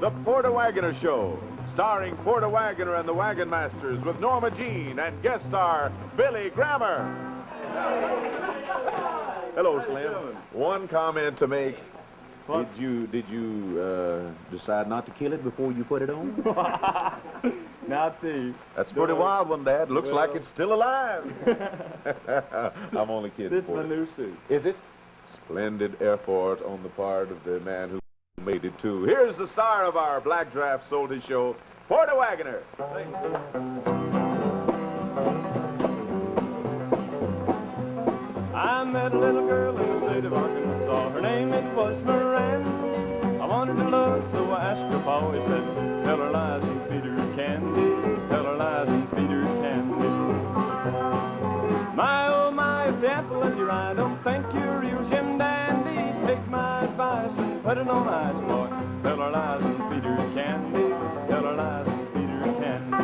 The Porter Wagoner Show, starring Porter Wagoner and the Wagonmasters with Norma Jean and guest star Billy Grammer. Hello, Slim. One comment to make. What? Did you decide not to kill it before you put it on? Not the. That's a pretty wild one, Dad. Looks like it's still alive. I'm only kidding. This is my new suit. Is it? Splendid effort on the part of the man who made it, too. Here's the star of our Black Draft Soldier Show, Porter Wagoner. I met a little girl in the state of Arkansas. Her name, it was Miranda. I wanted to love, so I asked her pa. He said, tell her lies and feed her candy. Tell her lies and feed her candy. My, oh my, if the apple of your eye don't think you're real Jim Dandy, take my advice and put it on ice, boy. Tell her lies and feed her candy. Tell her lies and feed her candy.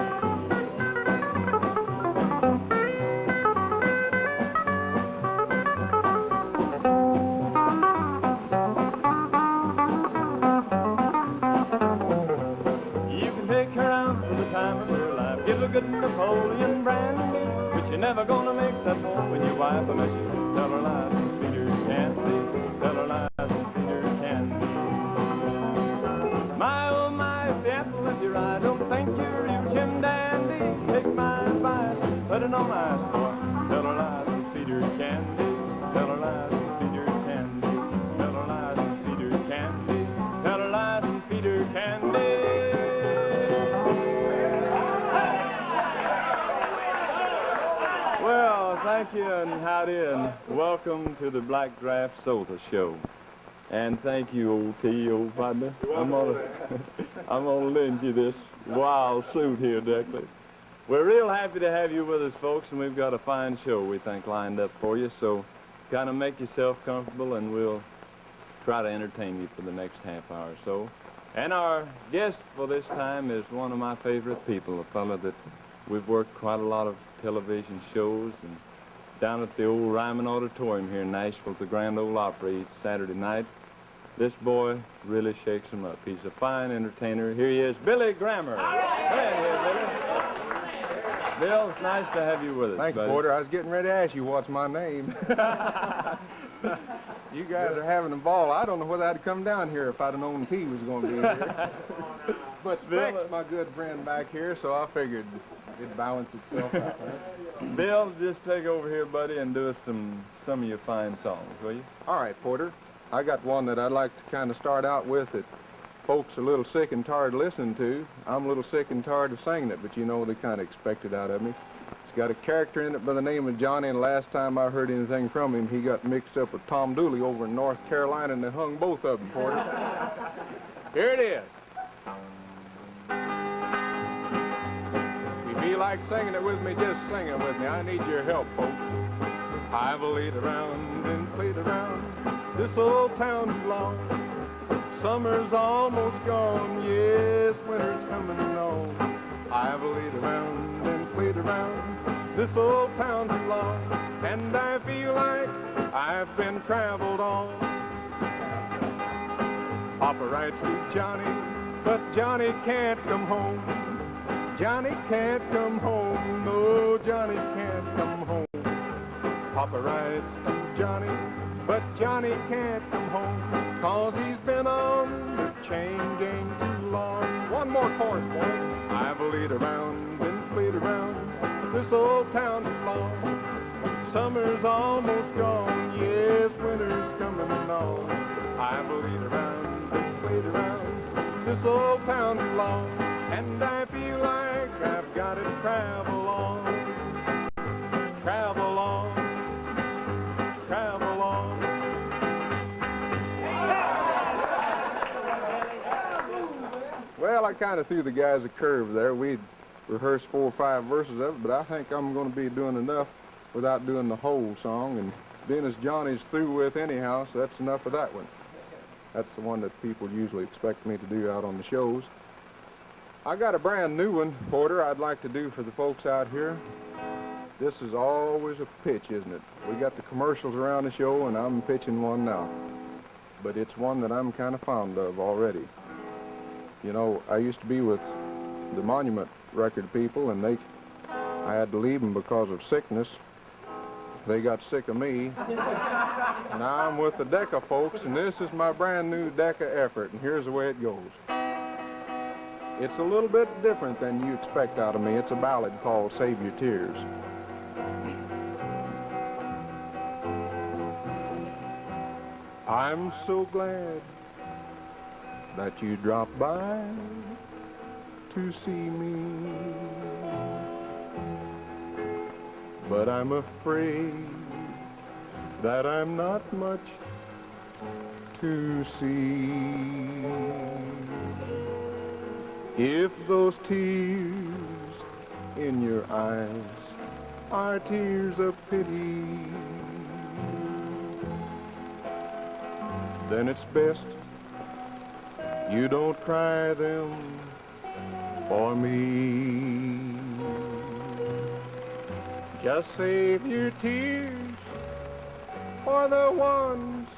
You can take her out for the time of her life. Give her good Napoleon brandy. You're never gonna make that more when your wife unless you tell her lies and feed her candy. Tell her lies and feed her candy. My, oh my, if the apple of your eye don't think you're real Jim Dandy, take my advice and put it on ice, boy. Tell her lies and feed her candy. Tell her lies and feed her candy. Tell her lies and feed her candy. Tell her lies and feed her candy. Well, thank you and howdy and welcome to the Black Draft Soldier Show. And thank you, old T, old partner. I'm gonna lend you this wild suit here, Declan. We're real happy to have you with us, folks, and we've got a fine show we think lined up for you. So kind of make yourself comfortable and we'll try to entertain you for the next half hour or so. And our guest for this time is one of my favorite people, a fellow that we've worked quite a lot of television shows and down at the old Ryman Auditorium here in Nashville at the Grand Ole Opry each Saturday night. This boy really shakes him up. He's a fine entertainer. Here he is, Billy Grammer. Hey, here, Billy. Bill, it's nice to have you with us, Thank you, buddy. Porter. I was getting ready to ask you what's my name. You guys are having a ball. I don't know whether I'd come down here if I'd have known T was going to be here. But Speck's my good friend back here, so I figured it'd balance itself out. Right? Bill, just take over here, buddy, and do us some of your fine songs, will you? All right, Porter. I got one that I'd like to kind of start out with that folks are a little sick and tired of listening to. I'm a little sick and tired of singing it, but you know they kind of expect it out of me. It's got a character in it by the name of Johnny, and last time I heard anything from him, he got mixed up with Tom Dooley over in North Carolina, and they hung both of them, Porter. Here it is. If you like singing it with me, just sing it with me. I need your help, folks. I've laid around and played around this old town too long. Summer's almost gone, yes, winter's coming on. I've laid around and played around this old town too long, and I feel like I've been traveled on. Papa writes to Johnny, but Johnny can't come home. Johnny can't come home, no, Johnny can't come home. Papa writes to Johnny, but Johnny can't come home, 'cause he's been on the chain gang too long. One more chorus, boy. I've laid around and played around this old town too long. Summer's almost gone, yes, winter's coming on. I've laid around and played around this old town too long, and I feel like I've got to travel on. Travel on. Travel on. Well, I kind of threw the guys a curve there. We'd rehearsed 4 or 5 verses of it, but I think I'm going to be doing enough without doing the whole song. And being as Johnny's through with anyhow, so that's enough of that one. That's the one that people usually expect me to do out on the shows. I got a brand new one, Porter, I'd like to do for the folks out here. This is always a pitch, isn't it? We got the commercials around the show, and I'm pitching one now. But it's one that I'm kind of fond of already. You know, I used to be with the Monument record people, and I had to leave them because of sickness. They got sick of me. Now I'm with the Decca folks, and this is my brand new Decca effort, and here's the way it goes. It's a little bit different than you expect out of me. It's a ballad called Save Your Tears. I'm so glad that you dropped by to see me, but I'm afraid that I'm not much to see. If those tears in your eyes are tears of pity, then it's best you don't cry them for me. Just save your tears for the ones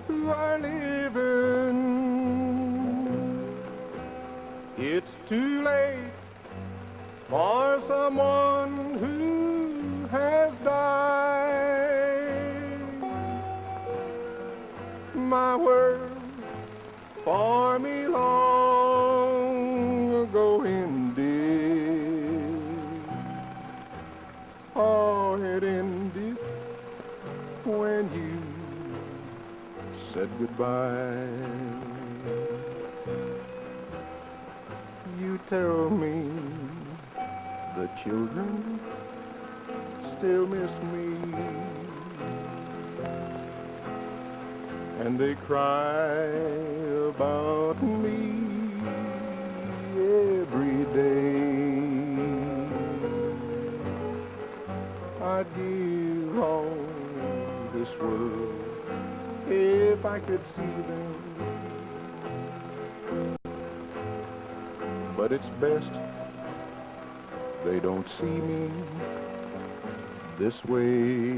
who are living. It's too late for someone who has died. My word for me long ago ended. Oh, it ended when you said goodbye. You tell me the children still miss me, and they cry about me every day. I'd give all this world if I could see them, but it's best they don't see me this way.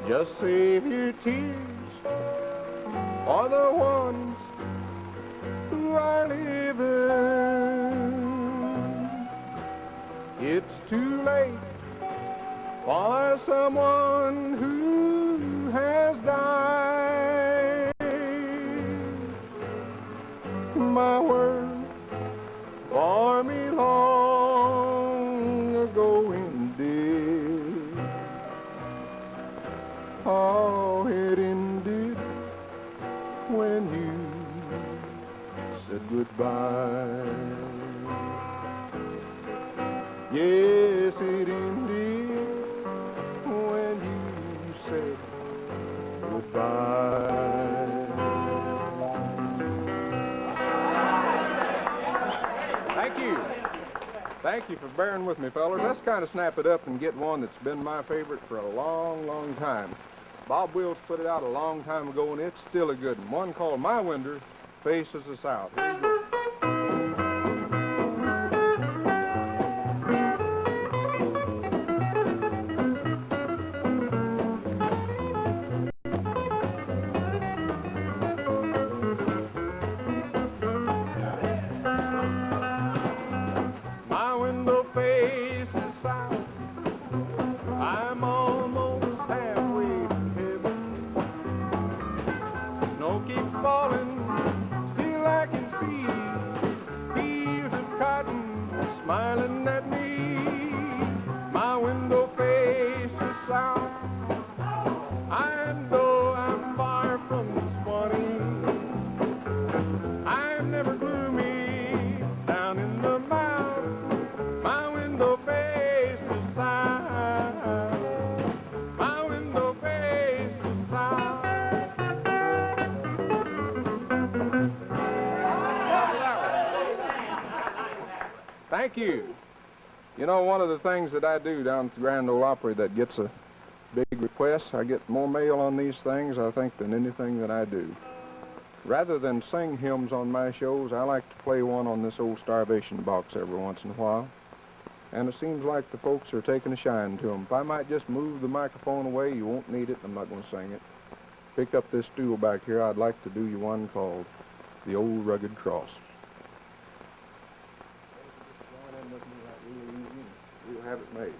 Just save your tears for the ones who are living. It's too late for someone who has died. My word for me long ago ended. Oh, it ended when you said goodbye. Yes, it ended when you said goodbye. Thank you. Thank you for bearing with me, fellas. Let's kind of snap it up and get one that's been my favorite for a long, long time. Bob Wills put it out a long time ago, and it's still a good one. One called My Window Faces the South. Here you go. Thank you. You know, one of the things that I do down at the Grand Ole Opry that gets a big request, I get more mail on these things, I think, than anything that I do. Rather than sing hymns on my shows, I like to play one on this old starvation box every once in a while. And it seems like the folks are taking a shine to them. If I might just move the microphone away, you won't need it. I'm not going to sing it. pick up this stool back here, I'd like to do you one called The Old Rugged Cross. We'll have it made.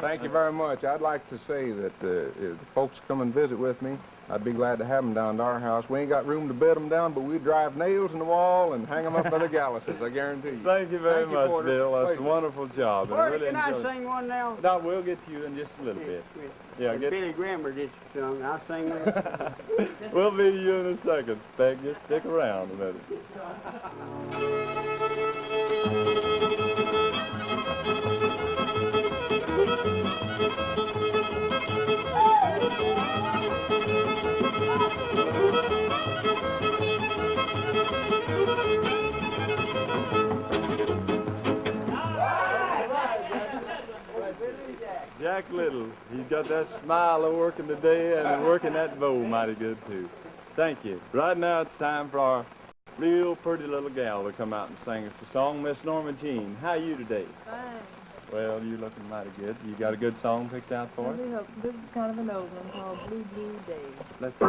Thank you very much. I'd like to say that if the folks come and visit with me, I'd be glad to have them down to our house. We ain't got room to bed them down, but we drive nails in the wall and hang them up by the galluses, I guarantee you. Thank you very much, Bill. That's a wonderful job. Porter, can I sing one now? No, we'll get to you in just a little bit. Yeah, get... Billy Grammer did song. I'll sing one. We'll be to you in a second, Speck. Just stick around a minute. Jack Little, he's got that smile of working today and working that bow mighty good, too. Thank you. Right now it's time for our real pretty little gal to come out and sing us a song. Miss Norma Jean, how are you today? Fine. Well, you're looking mighty good. You got a good song picked out for us? This is kind of an old one called Blue Blue Day. Let's go.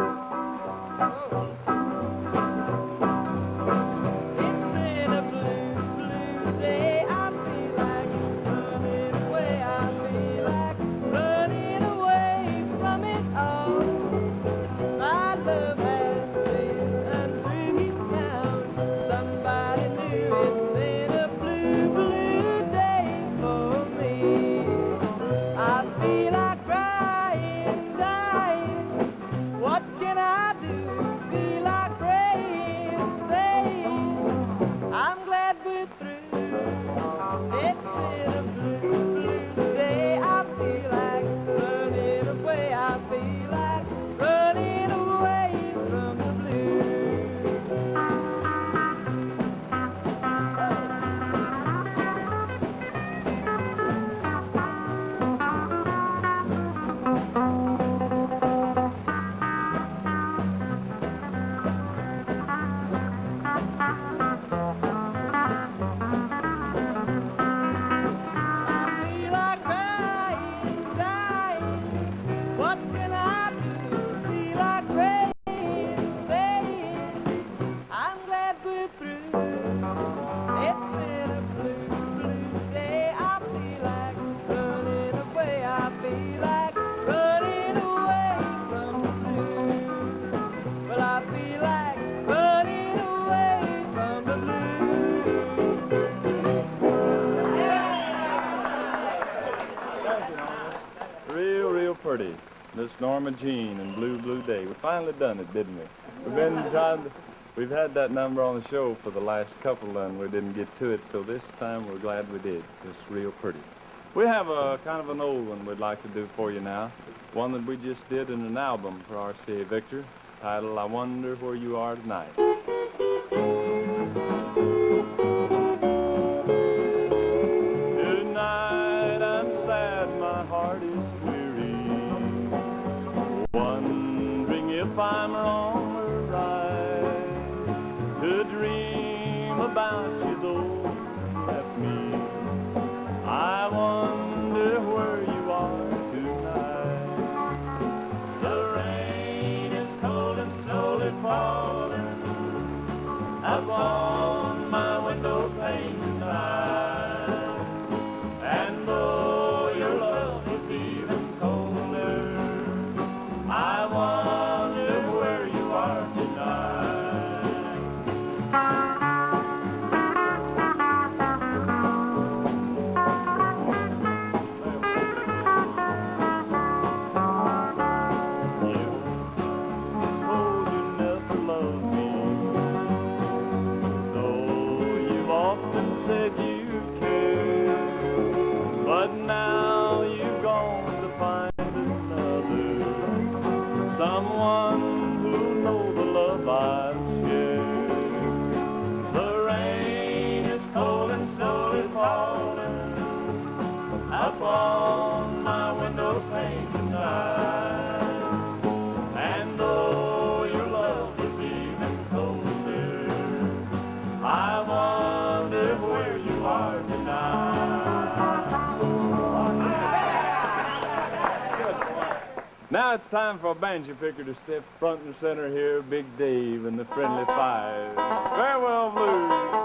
Miss Norma Jean and Blue Blue Day. We finally done it, didn't we? We've had that number on the show for the last couple and we didn't get to it, so this time we're glad we did. It's real pretty. We have a kind of an old one we'd like to do for you now. One that we just did in an album for R.C.A. Victor, titled I Wonder Where You Are Tonight. Tonight I'm sad, my heart is weary. if I'm wrong or right to dream about you though you left me. I wonder where you are tonight. The rain is cold and slowly falling upon my window pane tonight. And though your love was even colder, I wonder where you are tonight. But now you've gone to find another, someone who knows the love I've shared. The rain is cold and slowly falling upon my window pane tonight. And though your love is even colder, I wonder where you are tonight. Now it's time for a banjo picker to step front and center here, Big Dave and the Friendly Five. Farewell Blues.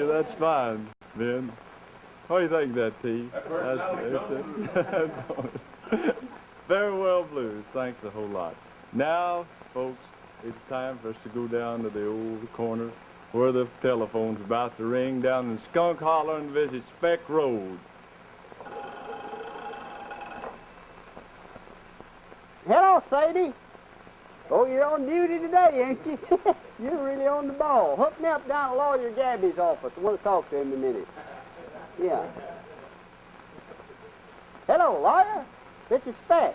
That's fine, Ben. What do you think of that, T? That's Farewell Blues. Thanks a whole lot. Now, folks, it's time for us to go down to the old corner where the telephone's about to ring down in Skunk Holler and visit Speck Rhodes. Hello, Sadie. Oh, you're on duty today, ain't you? You're really on the ball. Hook me up down at Lawyer Gabby's office. I want to talk to him in a minute. Yeah. Hello, lawyer. This is Speck.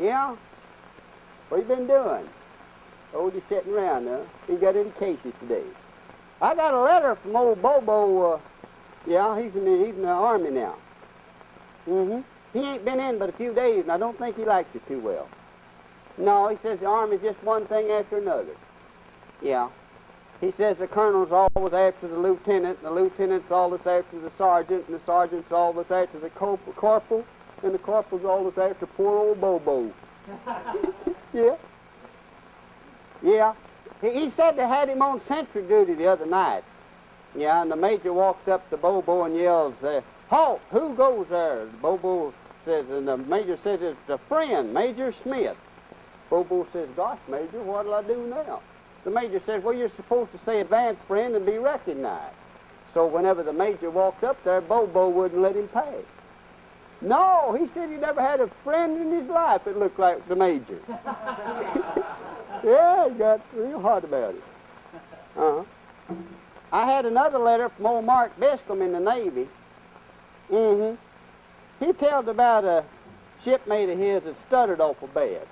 Yeah? What you been doing? Oh, just sitting around, huh? You got any cases today? I got a letter from old Bobo. Yeah, he's in the Army now. Mm-hmm. He ain't been in but a few days, and I don't think he likes it too well. No, he says the Army's just one thing after another. Yeah. He says the colonel's always after the lieutenant, and the lieutenant's always after the sergeant, and the sergeant's always after the corporal, and the corporal's always after poor old Bobo. Yeah. Yeah. He said they had him on sentry duty the other night. Yeah, and the major walked up to Bobo and yells, "Halt! Who goes there?" Bobo says, and the major says, "It's a friend, Major Smith." Bobo says, "Gosh, Major, what'll I do now?" The major says, "Well, you're supposed to say advance, friend, and be recognized." So whenever the major walked up there, Bobo wouldn't let him pass. No, he said he never had a friend in his life that looked like the major. Yeah, he got real hot about it. Uh-huh. I had another letter from old Mark Biscombe in the Navy. Mm-hmm. He told about a shipmate of his that stuttered awful bad.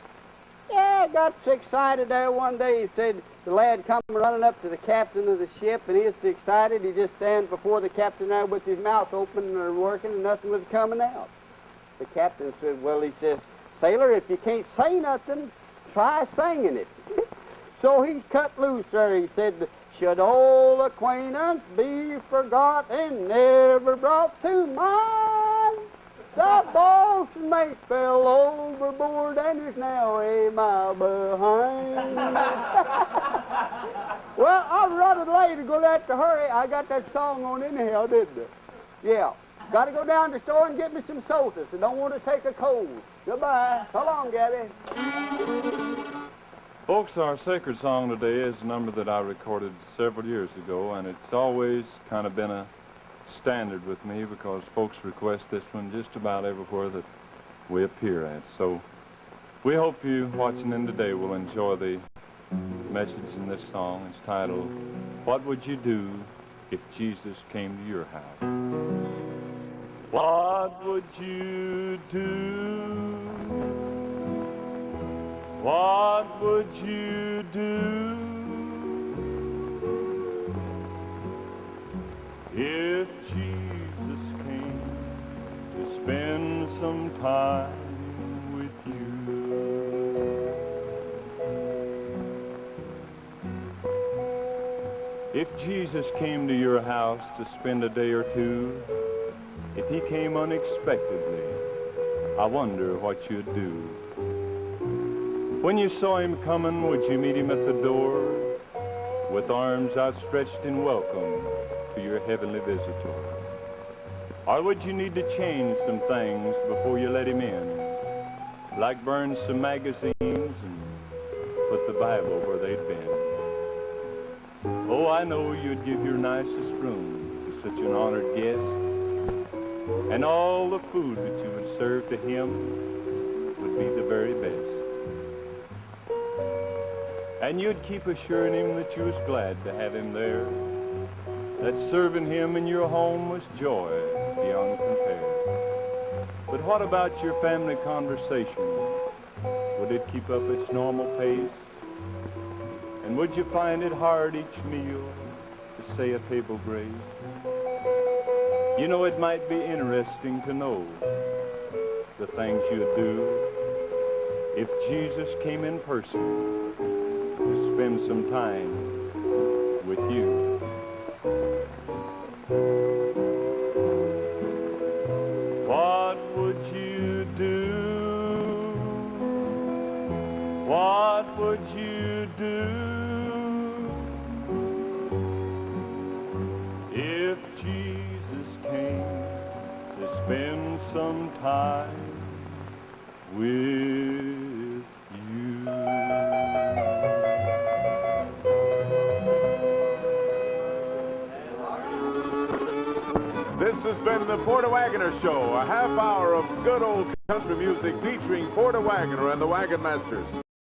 Yeah, got so excited there one day. He said the lad come running up to the captain of the ship, and he was so excited he just stands before the captain there with his mouth open and working, and nothing was coming out. The captain said, "Well," he says, Sailor, if you can't say nothing, try singing it. So he cut loose there. He said, should old acquaintance be forgot and never brought to mind? The bosun mate fell overboard and is now a mile behind. Well, I'm running late and gonna have to hurry. I got that song on anyhow, didn't I? Yeah. Got to go down to the store and get me some sodas. I don't want to take a cold. Goodbye. So long, Gabby. Folks, our sacred song today is a number that I recorded several years ago, and it's always kind of been a standard with me because folks request this one just about everywhere that we appear at. So we hope you watching in today will enjoy the message in this song. It's titled, What Would You Do If Jesus Came to Your House? What would you do? What would you do if Jesus came to spend some time with you? If Jesus came to your house to spend a day or two, if he came unexpectedly, I wonder what you'd do. When you saw him coming, would you meet him at the door with arms outstretched in welcome to your heavenly visitor? Or would you need to change some things before you let him in, like burn some magazines and put the Bible where they'd been? Oh, I know you'd give your nicest room to such an honored guest, and all the food that you would serve to him would be the very best. And you'd keep assuring him that you was glad to have him there, that serving him in your home was joy beyond compare. But what about your family conversation? Would it keep up its normal pace? And would you find it hard each meal to say a table grace? You know, it might be interesting to know the things you'd do if Jesus came in person to spend some time with you. What would you do? What would you do if Jesus came to spend some time with you? This has been the Porter Wagoner Show, a half hour of good old country music featuring Porter Wagoner and the Wagonmasters.